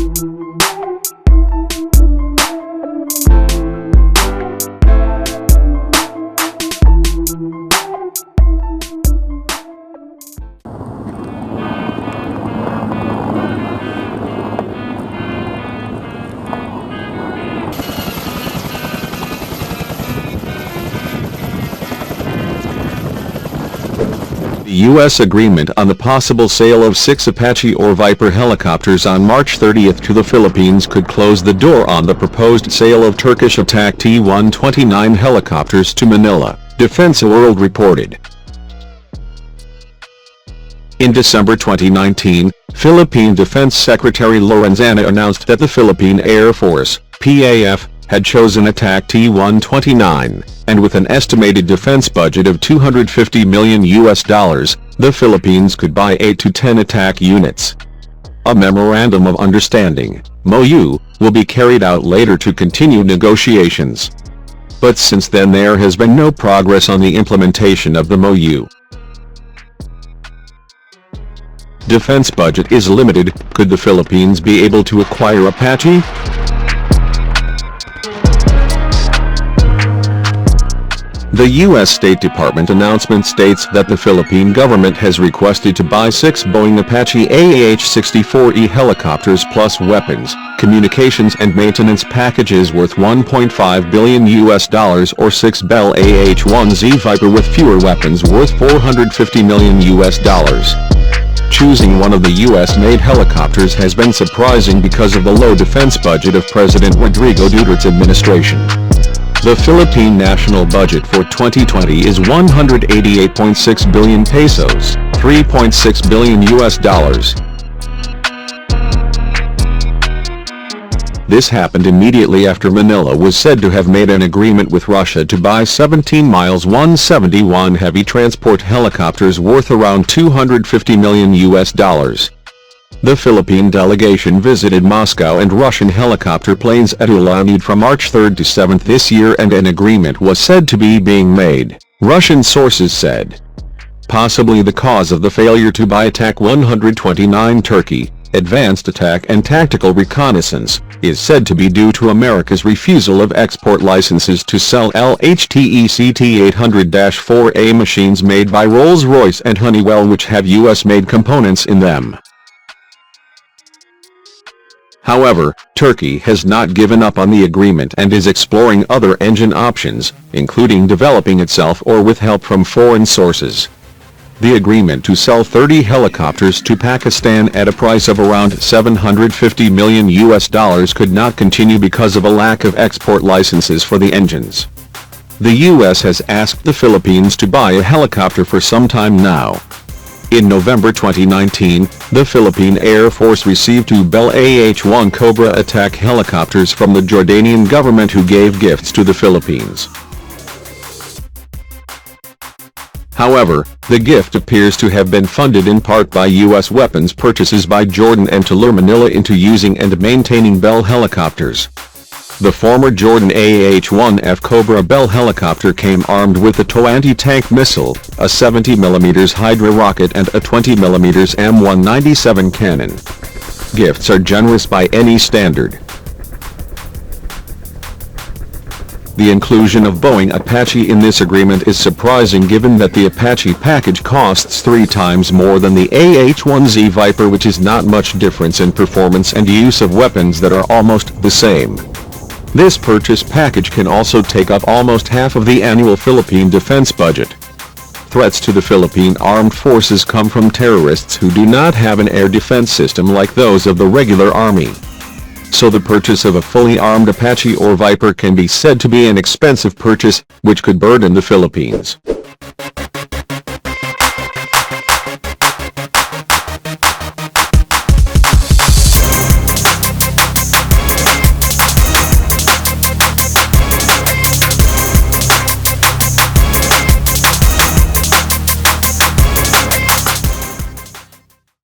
The U.S. agreement on the possible sale of 6 Apache or Viper helicopters on March 30 to the Philippines could close the door on the proposed sale of Turkish ATAK T129 helicopters to Manila, Defenseworld reported. In December 2019, Philippine Defense Secretary Lorenzana announced that the Philippine Air Force, PAF, had chosen ATAK T129, and with an estimated defense budget of $250 million, the Philippines could buy 8 to 10 ATAK units. A memorandum of understanding, MOU, will be carried out later to continue negotiations. But since then there has been no progress on the implementation of the MOU. Defense budget is limited. Could the Philippines be able to acquire Apache? The U.S. State Department announcement states that the Philippine government has requested to buy 6 Boeing Apache AH-64E helicopters plus weapons, communications and maintenance packages worth $1.5 billion or 6 Bell AH-1Z Viper with fewer weapons worth $450 million. Choosing one of the U.S.-made helicopters has been surprising because of the low defense budget of President Rodrigo Duterte's administration. The Philippine national budget for 2020 is 188.6 billion pesos, $3.6 billion. This happened immediately after Manila was said to have made an agreement with Russia to buy 17 Miles 171 heavy transport helicopters worth around $250 million. The Philippine delegation visited Moscow and Russian helicopter planes at Ulanid from March 3 to 7 this year, and an agreement was said to be being made, Russian sources said. Possibly the cause of the failure to buy ATAK 129 Turkey, Advanced Attack and Tactical Reconnaissance, is said to be due to America's refusal of export licenses to sell LHTECT 800-4A machines made by Rolls-Royce and Honeywell, which have U.S.-made components in them. However, Turkey has not given up on the agreement and is exploring other engine options, including developing itself or with help from foreign sources. The agreement to sell 30 helicopters to Pakistan at a price of around $750 million could not continue because of a lack of export licenses for the engines. The U.S. has asked the Philippines to buy a helicopter for some time now. In November 2019, the Philippine Air Force received 2 Bell AH-1 Cobra attack helicopters from the Jordanian government, who gave gifts to the Philippines. However, the gift appears to have been funded in part by U.S. weapons purchases by Jordan and to lure Manila into using and maintaining Bell helicopters. The former Jordan AH-1F Cobra Bell helicopter came armed with a TOW anti-tank missile, a 70mm Hydra rocket and a 20mm M197 cannon. Gifts are generous by any standard. The inclusion of Boeing Apache in this agreement is surprising given that the Apache package costs 3 times more than the AH-1Z Viper, which is not much difference in performance and use of weapons that are almost the same. This purchase package can also take up almost half of the annual Philippine defense budget. Threats to the Philippine armed forces come from terrorists who do not have an air defense system like those of the regular army. So the purchase of a fully armed Apache or Viper can be said to be an expensive purchase, which could burden the Philippines.